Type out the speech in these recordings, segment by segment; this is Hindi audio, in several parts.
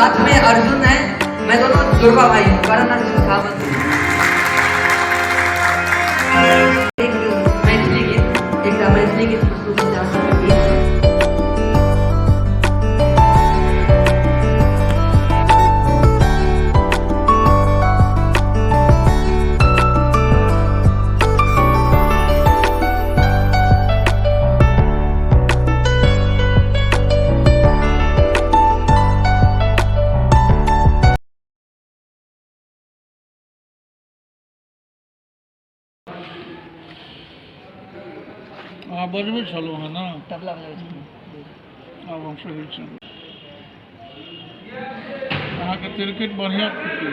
साथ में अर्जुन है, मैं दोनों जुड़वा भाई हूँ, करण अर्जुन सावंत। मैथिली गीत प्रस्तुत किया बजबे छलो है ना, तबला बजाबै छी। अब हम सही छी। अहाँ के तिरकेट बढ़िया फूटी है।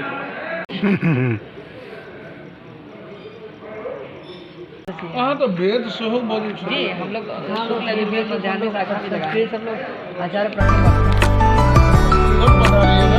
अहाँ तो वेद सेहो बजै छी। जी, हम लोग वेद में ध्यान में सब लोग आचार्य कब बना रही है